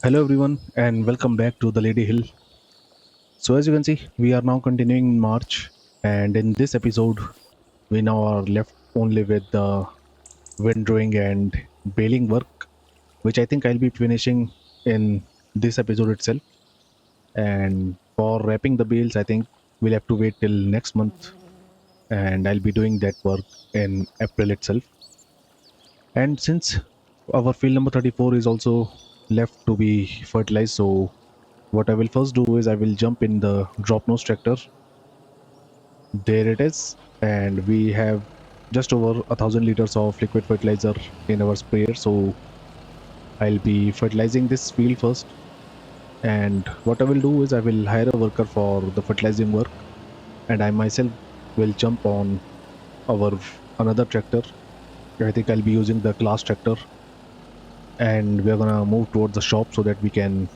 Hello everyone and welcome back to the Ladyhill. So as you can see, we are now continuing in March, and in this episode we now are left only with the windrowing and baling work, which I think I'll be finishing in this episode itself. And for wrapping the bales, I think we'll have to wait till next month, and I'll be doing that work in April itself. And since our field number 34 is also left to be fertilized, so what I will first do is I will jump in the drop nose tractor. There it is, and we have just over 1,000 liters of liquid fertilizer in our sprayer. So I'll be fertilizing this field first, and what I will do is I will hire a worker for the fertilizing work, and I myself will jump on our another tractor. I think I'll be using the class tractor, and we're gonna move towards the shop so that we can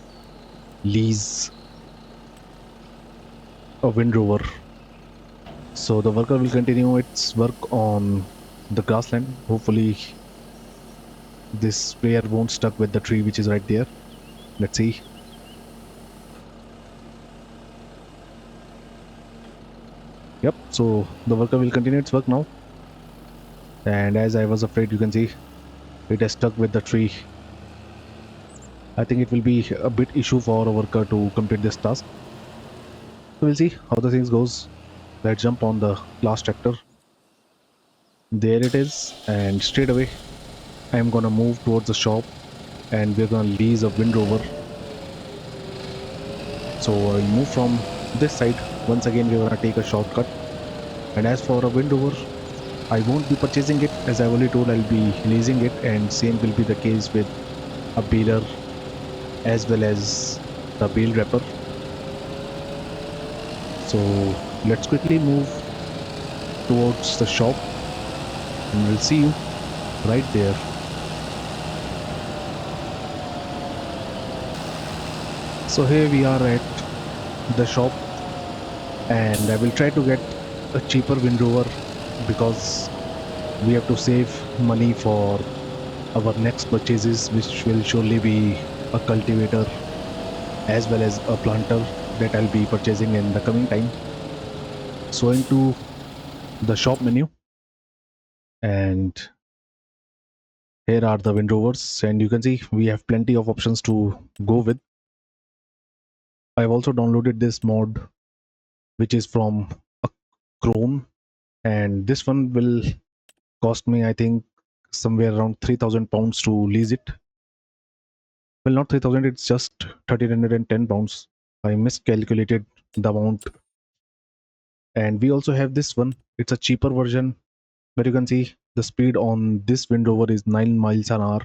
lease a windrower. So the worker will continue its work on the grassland. Hopefully this sprayer won't stuck with the tree which is right there. Let's see. Yep, so the worker will continue its work now. And as I was afraid, you can see it has stuck with the tree. I think it will be a bit issue for a worker to complete this task. So we'll see how the things goes. Let's jump on the last tractor. There it is, and straight away I am gonna move towards the shop, and we're gonna lease a windrower. So I'll move from this side. Once again, we're gonna take a shortcut. And as for a windrower, I won't be purchasing it, as I already told I'll be leasing it, and same will be the case with a baler as well as the bale wrapper. So let's quickly move towards the shop, and we'll see you right there. So here we are at the shop, and I will try to get a cheaper windrower because we have to save money for our next purchases, which will surely be a cultivator as well as a planter that I'll be purchasing in the coming time. So into the shop menu, and here are the windrowers, and you can see we have plenty of options to go with. I've also downloaded this mod which is from a Chrome, and this one will cost me, I think, somewhere around £3,000 to lease it. Well, not 3,000, it's just £1,310. I miscalculated the amount. And we also have this one. It's a cheaper version, but you can see the speed on this windrower is 9 miles an hour.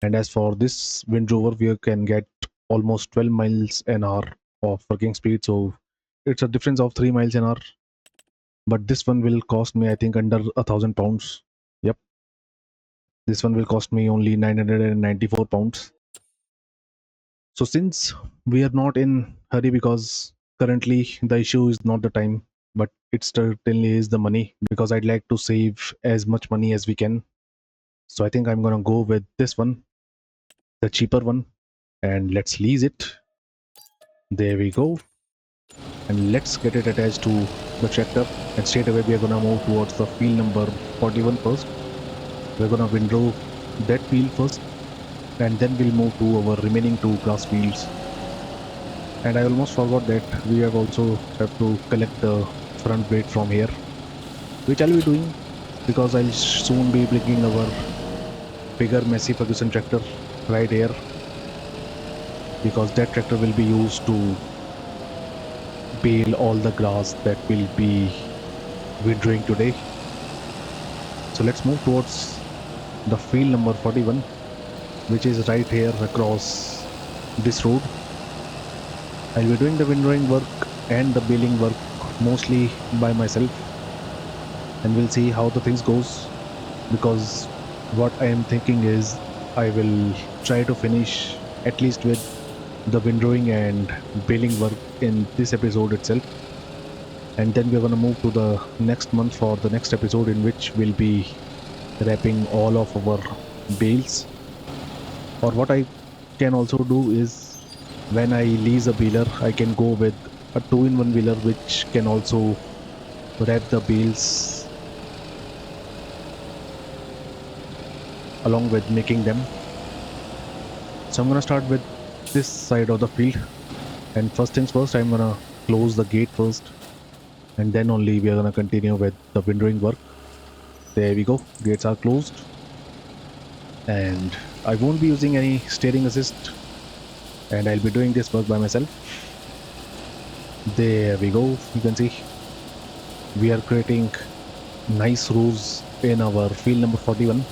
And as for this windrower, we can get almost 12 miles an hour of working speed. So it's a difference of 3 miles an hour. But this one will cost me, I think, under £1,000. Yep. This one will cost me only £994. So since we are not in hurry, because currently the issue is not the time, but it certainly is the money, because I'd like to save as much money as we can. So I think I'm gonna go with this one, the cheaper one, and let's lease it. There we go. And let's get it attached to the tractor, and straight away we are gonna move towards the field number 41 first. We're gonna windrow that field first, and then we'll move to our remaining two grass fields. And I almost forgot that we have also have to collect the front blade from here, which I'll be doing because I'll soon be bringing our bigger Massey Ferguson tractor right here, because that tractor will be used to bale all the grass that will be windrowing today. So let's move towards the field number 41, which is right here across this road. I'll be doing the windrowing work and the baling work mostly by myself, and we'll see how the things goes, because what I am thinking is I will try to finish at least with the windrowing and baling work in this episode itself, and then we're gonna move to the next month for the next episode, in which we'll be wrapping all of our bales. Or what I can also do is when I lease a baler, I can go with a two-in-one baler, which can also wrap the bales along with making them. So I'm gonna start with this side of the field, and first things first, I'm gonna close the gate first, and then only we are gonna continue with the windowing work. There we go, gates are closed, and I won't be using any steering assist, and I'll be doing this work by myself. There we go, you can see we are creating nice rows in our field number 41,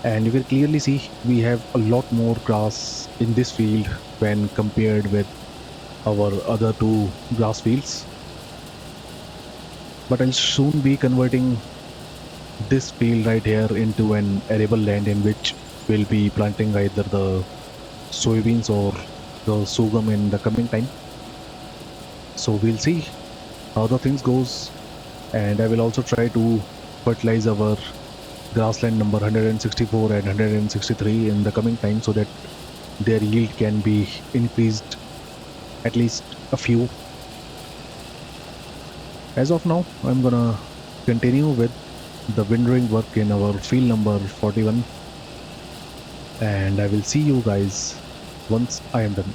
and you can clearly see we have a lot more grass in this field when compared with our other two grass fields. But I'll soon be converting this field right here into an arable land in which we'll be planting either the soybeans or the sorghum in the coming time. So we'll see how the things goes, and I will also try to fertilize our grassland number 164 and 163 in the coming time so that their yield can be increased at least a few. As of now, I'm gonna continue with the windrowing work in our field number 41, and I will see you guys once I am done.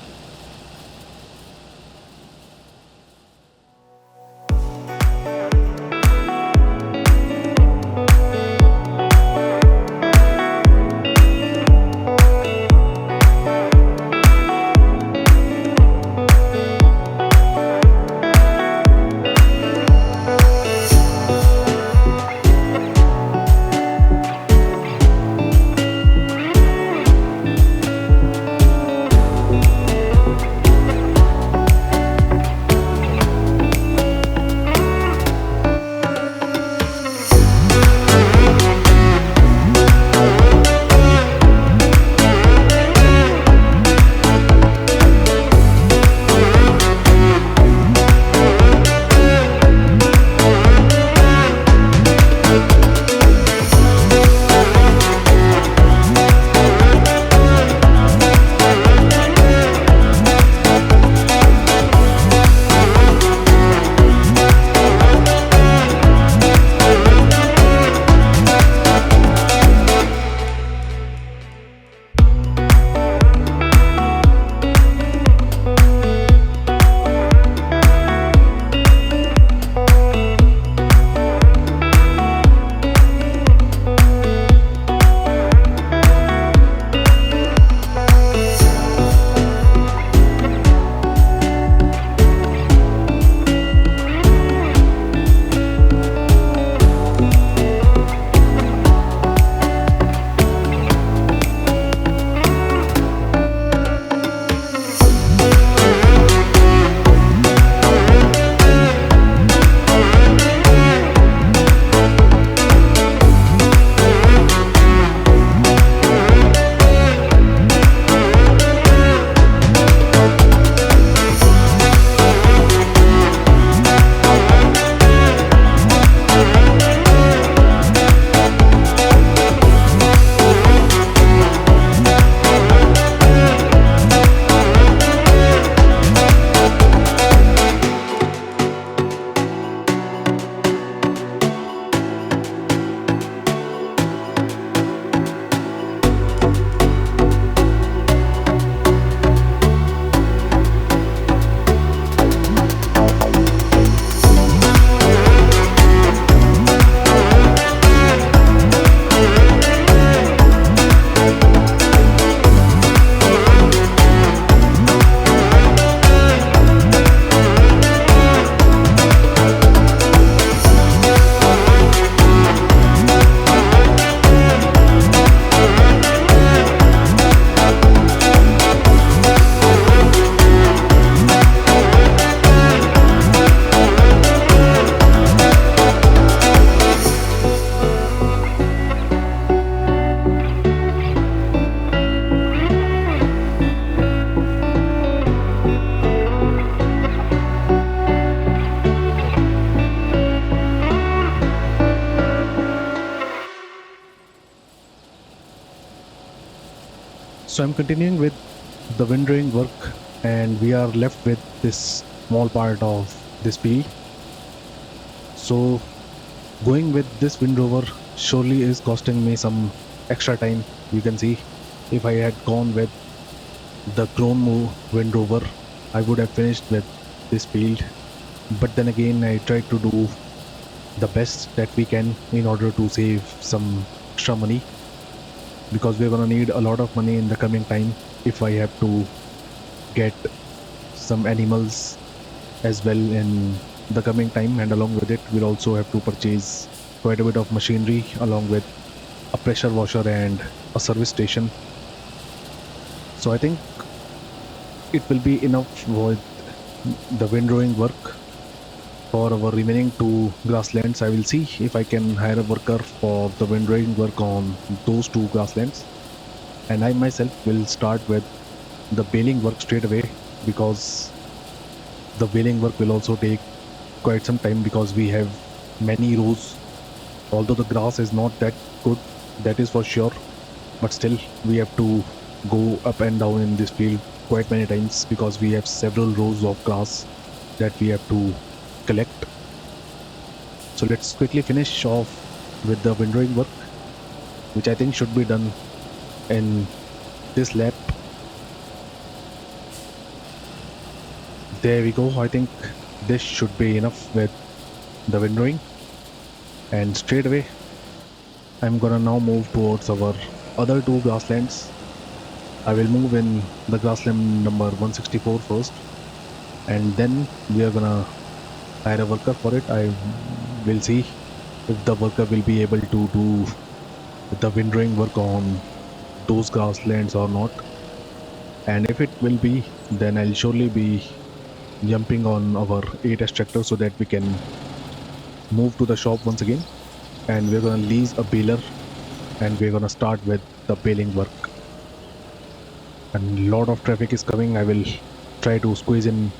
So I'm continuing with the windrowing work, and we are left with this small part of this field. So going with this windrower surely is costing me some extra time. You can see if I had gone with the clone windrower, I would have finished with this field. But then again, I tried to do the best that we can in order to save some extra money, because we're gonna need a lot of money in the coming time if I have to get some animals as well in the coming time, and along with it we'll also have to purchase quite a bit of machinery along with a pressure washer and a service station. So I think it will be enough with the windrowing work. For our remaining two grasslands, I will see if I can hire a worker for the windrowing work on those two grasslands, and I myself will start with the baling work straight away, because the baling work will also take quite some time because we have many rows. Although the grass is not that good, that is for sure, but still we have to go up and down in this field quite many times because we have several rows of grass that we have to collect. So let's quickly finish off with the windrowing work, which I think should be done in this lap. There we go. I think this should be enough with the windrowing. And straight away, I'm gonna now move towards our other two grasslands. I will move in the grassland number 164 first, and then we are gonna hire a worker for it. I will see if the worker will be able to do the windrowing work on those grasslands or not. And if it will be, then I'll surely be jumping on our 8S tractor so that we can move to the shop once again. And we're gonna lease a baler, and we're gonna start with the baling work. And a lot of traffic is coming. I will try to squeeze in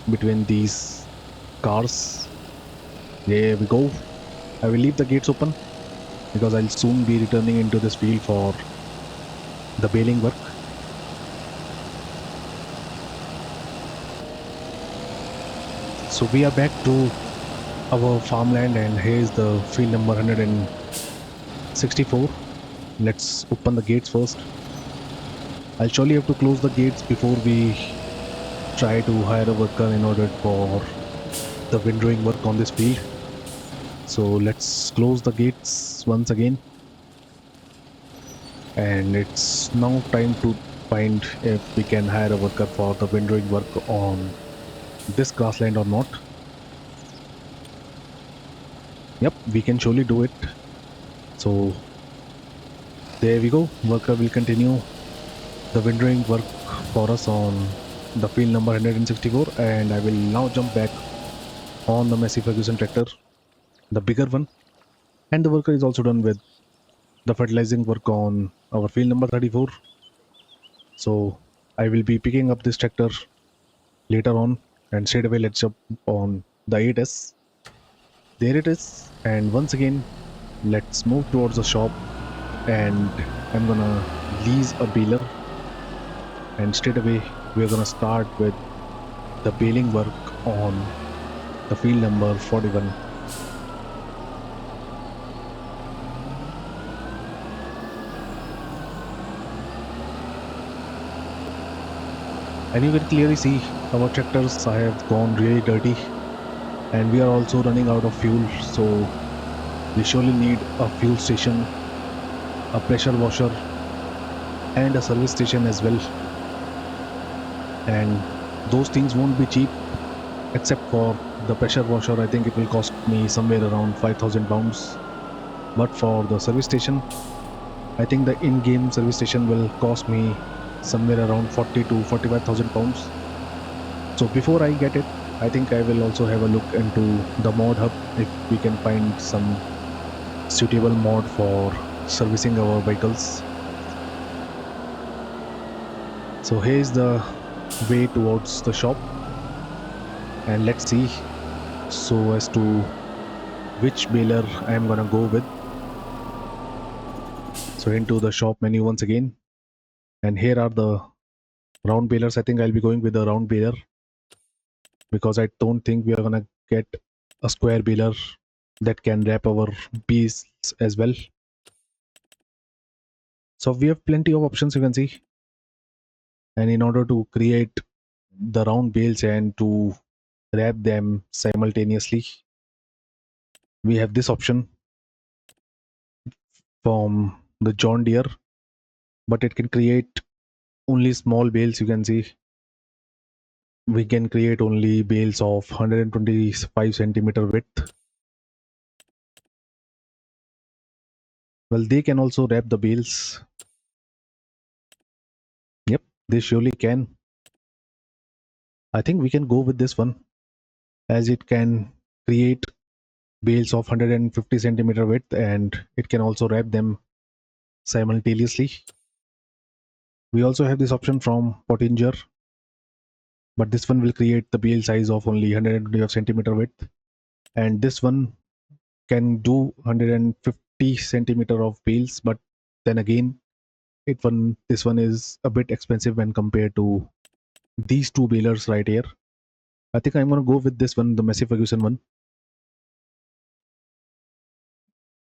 between these cars. There we go. I will leave the gates open because I'll soon be returning into this field for the baling work. So we are back to our farmland, and here's the field number 164. Let's open the gates first. I'll surely have to close the gates before we try to hire a worker in order for the windrowing work on this field. So let's close the gates once again, and it's now time to find if we can hire a worker for the windrowing work on this grassland or not. Yep, we can surely do it. So there we go. Worker will continue the windrowing work for us on the field number 164, and I will now jump back on the Massey Ferguson tractor, the bigger one, and the worker is also done with the fertilizing work on our field number 34. So I will be picking up this tractor later on, and straight away let's jump on the 8S. There it is, and once again let's move towards the shop, and I'm gonna lease a baler, and straight away we're gonna start with the baling work on the field number 41. And you can clearly see our tractors have gone really dirty, and we are also running out of fuel, so we surely need a fuel station, a pressure washer, and a service station as well. And those things won't be cheap, except for the pressure washer. I think it will cost me somewhere around 5,000 pounds. But for the service station, I think the in-game service station will cost me somewhere around 40 to 45,000 pounds. So before I get it, I think I will also have a look into the mod hub if we can find some suitable mod for servicing our vehicles. So here's the way towards the shop, and let's see so as to which baler I am gonna go with. So into the shop menu once again, And here are the round balers. I think I'll be going with the round baler because I don't think we are gonna get a square baler that can wrap our bees as well. So we have plenty of options, you can see. And in order to create the round bales and to wrap them simultaneously, we have this option from the John Deere, but it can create only small bales. You can see we can create only bales of 125 centimeter width. Well, they can also wrap the bales. Yep, they surely can. I think we can go with this one as it can create bales of 150 centimeter width and it can also wrap them simultaneously. We also have this option from Pottinger, but this one will create the bale size of only 125 centimeter width, and this one can do 150 centimeter of bales. But then again, this one is a bit expensive when compared to these two balers right here. I think I'm gonna go with this one, the Massey Ferguson one.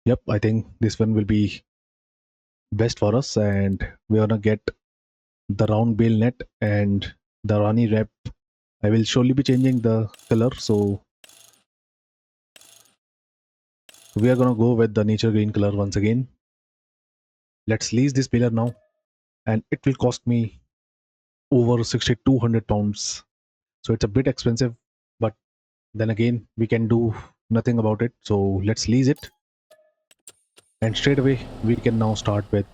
Yep, I think this one will be best for us, and we're gonna get the round bale net and the Rani wrap. I will surely be changing the color, so we are gonna go with the nature green color once again. Let's lease this baler now, and it will cost me over 6,200 pounds. So it's a bit expensive, but then again, we can do nothing about it. So let's lease it, and straight away we can now start with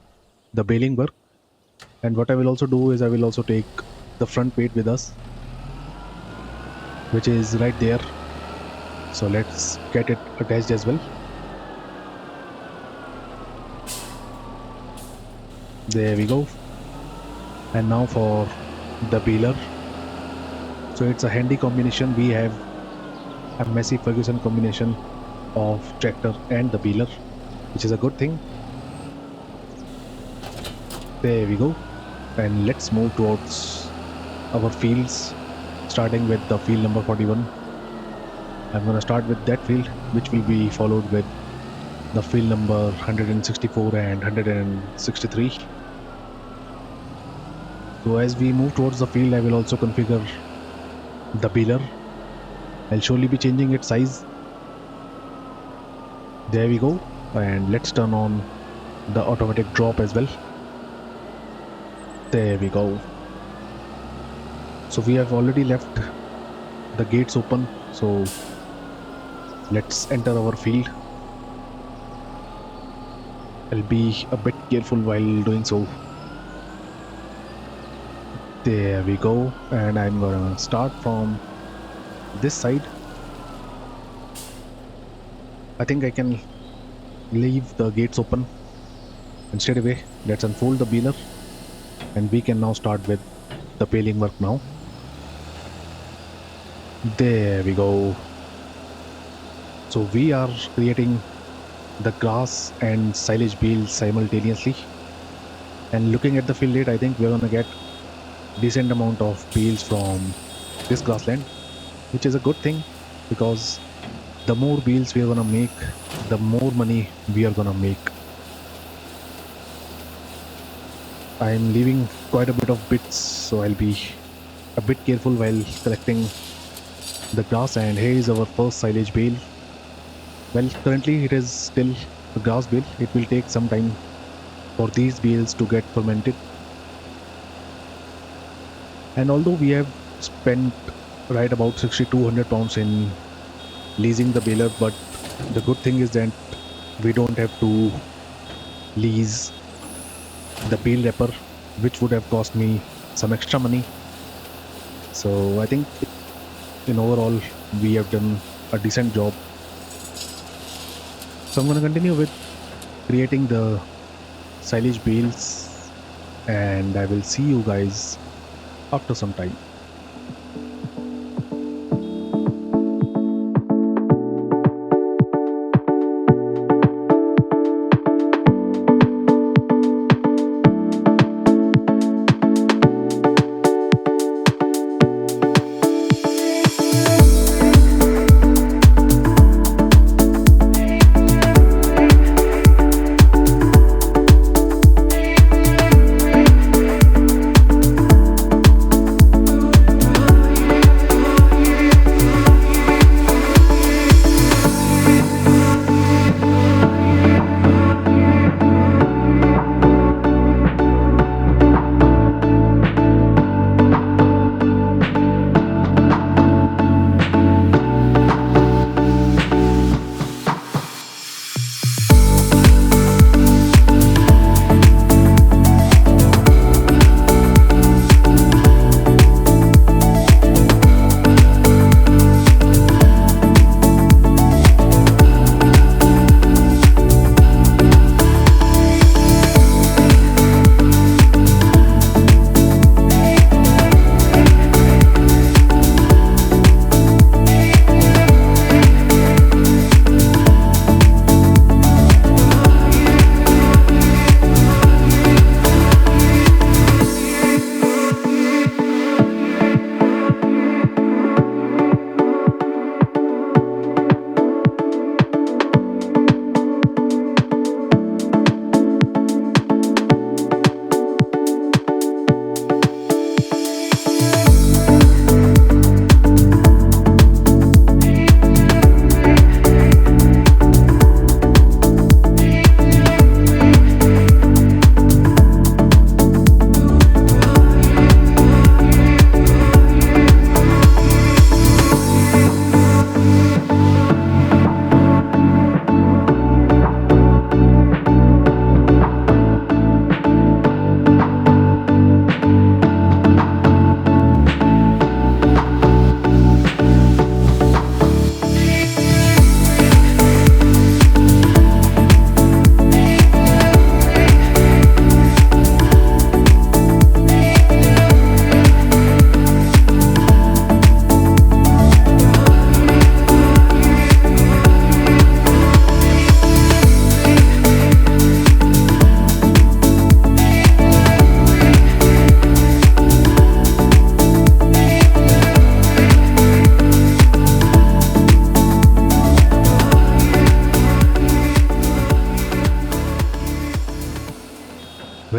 the baling work. And what I will also do is I will also take the front weight with us, which is right there. So let's get it attached as well. There we go. And now for the baler. So it's a handy combination. We have a Massey Ferguson combination of tractor and the baler, which is a good thing. There we go. And let's move towards our fields, starting with the field number 41. I'm going to start with that field, which will be followed with the field number 164 and 163. So as we move towards the field, I will also configure the baler. I'll surely be changing its size. There we go. And let's turn on the automatic drop as well. There we go. So we have already left the gates open. So let's enter our field. I'll be a bit careful while doing so. There we go. And I'm gonna start from this side. I think I can leave the gates open, and straight away let's unfold the baler, and we can now start with the baling work now. There we go. So we are creating the grass and silage bales simultaneously, and looking at the fill rate, I think we're gonna get decent amount of bales from this grassland, which is a good thing because the more bales we are gonna make, the more money we are gonna make. I'm leaving quite a bit of bits, so I'll be a bit careful while collecting the grass. And here is our first silage bale. Well, currently it is still a grass bale. It will take some time for these bales to get fermented. And although we have spent right about 6,200 pounds in leasing the baler, but the good thing is that we don't have to lease the bale wrapper, which would have cost me some extra money. So I think in overall we have done a decent job. So I'm going to continue with creating the silage bales, and I will see you guys after some time.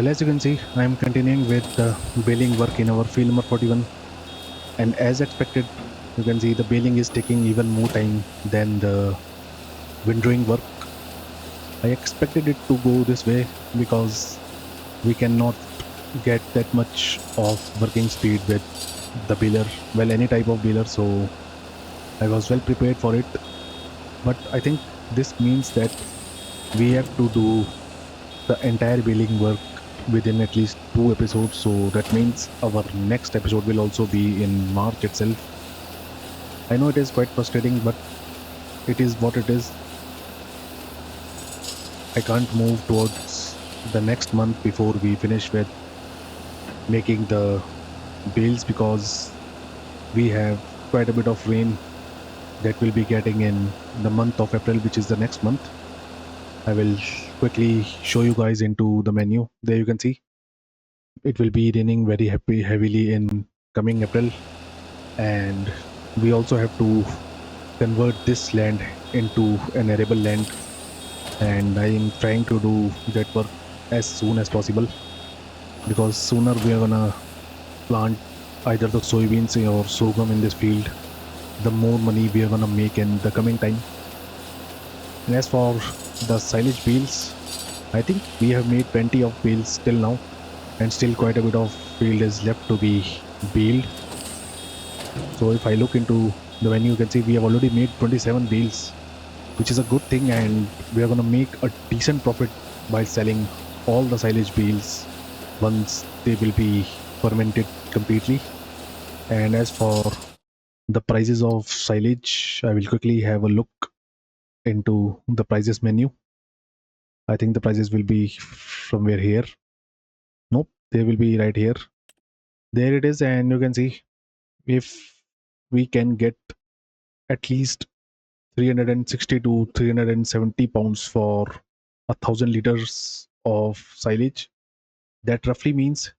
Well, as you can see, I am continuing with the baling work in our field number 41, and as expected, you can see the baling is taking even more time than the windrowing work. I expected it to go this way because we cannot get that much of working speed with the baler, well, any type of baler, so I was well prepared for it. But I think this means that we have to do the entire baling work within at least 2 episodes, so that means our next episode will also be in March itself. I know it is quite frustrating, but it is what it is. I can't move towards the next month before we finish with making the bales because we have quite a bit of rain that we'll be getting in the month of April, which is the next month. I will quickly show you guys into the menu. There you can see it will be raining very heavily in coming April, and we also have to convert this land into an arable land, and I am trying to do that work as soon as possible because sooner we are gonna plant either the soybeans or sorghum in this field, the more money we are gonna make in the coming time. And as for the silage bales, I think we have made plenty of bales till now, and still quite a bit of field is left to be baled. So if I look into the menu, you can see we have already made 27 bales, which is a good thing, and we are gonna make a decent profit by selling all the silage bales once they will be fermented completely. And as for the prices of silage, I will quickly have a look into the prices menu. I think the prices will be somewhere here. Nope, they will be right here. There it is, and you can see if we can get at least 360 to 370 pounds for 1,000 liters of silage, that roughly means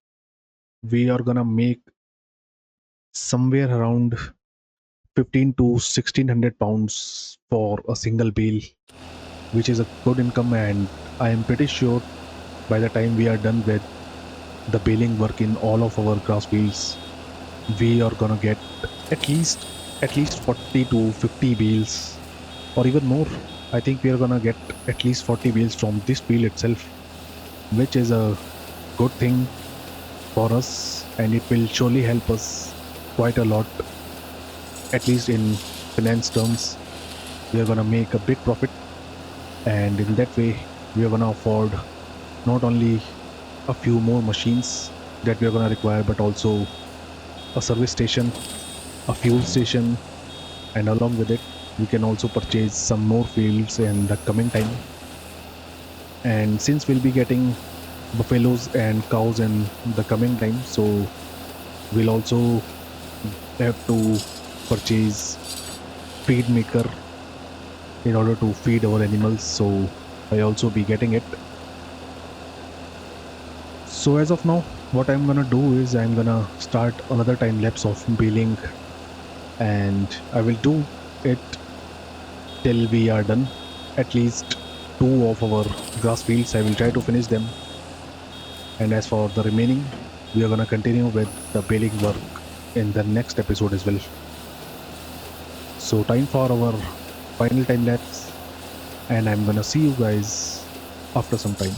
we are gonna make somewhere around 15 to 1600 pounds for a single bale, which is a good income. And I am pretty sure by the time we are done with the baling work in all of our grass fields, we are gonna get at least 40 to 50 bales or even more. I think we are gonna get at least 40 bales from this field itself, which is a good thing for us, and it will surely help us quite a lot, at least in finance terms. We are gonna make a big profit, and in that way we are gonna afford not only a few more machines that we are gonna require, but also a service station, a fuel station, and along with it we can also purchase some more fields in the coming time. And since we'll be getting buffaloes and cows in the coming time, so we'll also have to purchase feed maker in order to feed our animals, so I also be getting it. So as of now, what I'm gonna do is I'm gonna start another time lapse of baling, and I will do it till we are done. At least 2 of our grass fields I will try to finish them, and as for the remaining, we are gonna continue with the baling work in the next episode as well. So time for our final time lapse, and I'm gonna see you guys after some time.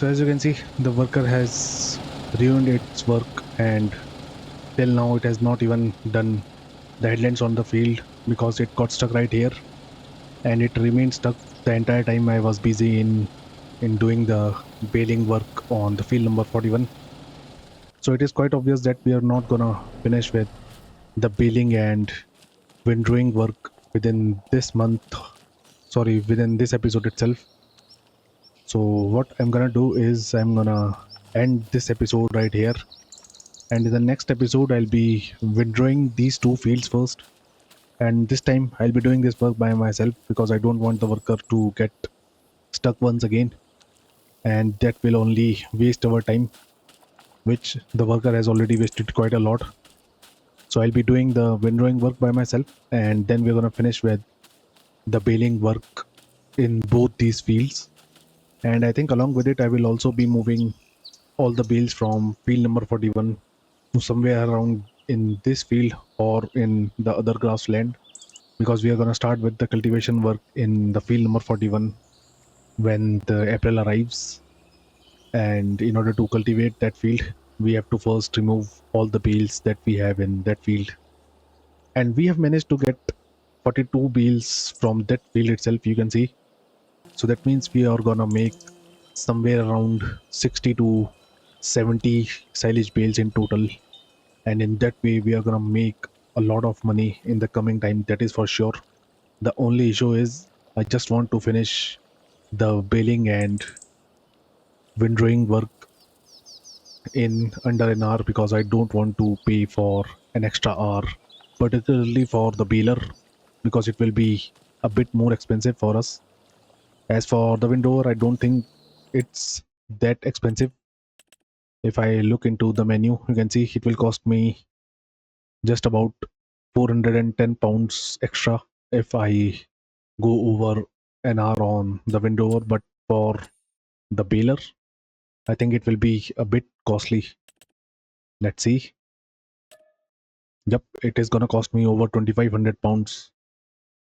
So as you can see, the worker has ruined its work, and till now it has not even done the headlands on the field because it got stuck right here, and it remained stuck the entire time I was busy in doing the baling work on the field number 41. So it is quite obvious that we are not gonna finish with the baling and windrowing work within this month, sorry, within this episode itself. So what I'm gonna do is I'm gonna end this episode right here, and in the next episode I'll be withdrawing these two fields first, and this time I'll be doing this work by myself because I don't want the worker to get stuck once again, and that will only waste our time, which the worker has already wasted quite a lot. So I'll be doing the windrowing work by myself, and then we're gonna finish with the baling work in both these fields. And I think along with it I will also be moving all the bales from field number 41 to somewhere around in this field or in the other grassland, because we are going to start with the cultivation work in the field number 41 when the April arrives. And in order to cultivate that field, we have to first remove all the bales that we have in that field. And we have managed to get 42 bales from that field itself, you can see. So that means we are gonna make somewhere around 60 to 70 silage bales in total. And in that way, we are gonna make a lot of money in the coming time, that is for sure. The only issue is I just want to finish the baling and windrowing work in under an hour because I don't want to pay for an extra hour, particularly for the baler, because it will be a bit more expensive for us. As for the windower, I don't think it's that expensive. If I look into the menu, you can see it will cost me just about 410 pounds extra if I go over an hour on the windower. But for the baler, I think it will be a bit costly. Let's see. Yep, it is gonna cost me over 2500 pounds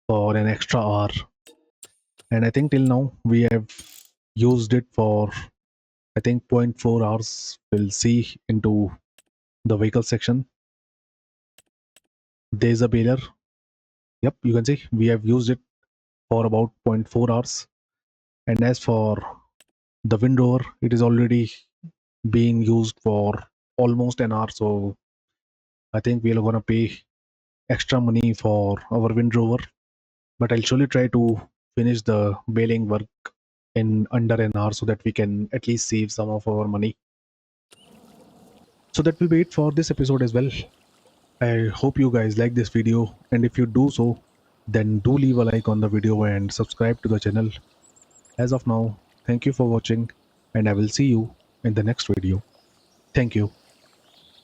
for an extra hour. And I think till now we have used it for, I think, 0.4 hours. We'll see into the vehicle section. There's a baler. Yep, you can see we have used it for about 0.4 hours. And as for the windrower, it is already being used for almost an hour. So I think we're gonna pay extra money for our windrower. But I'll surely try to finish the baling work in under an hour so that we can at least save some of our money. So that will be it for this episode as well. I hope you guys like this video, and if you do so, then do leave a like on the video and subscribe to the channel. As of now, thank you for watching, and I will see you in the next video. Thank you.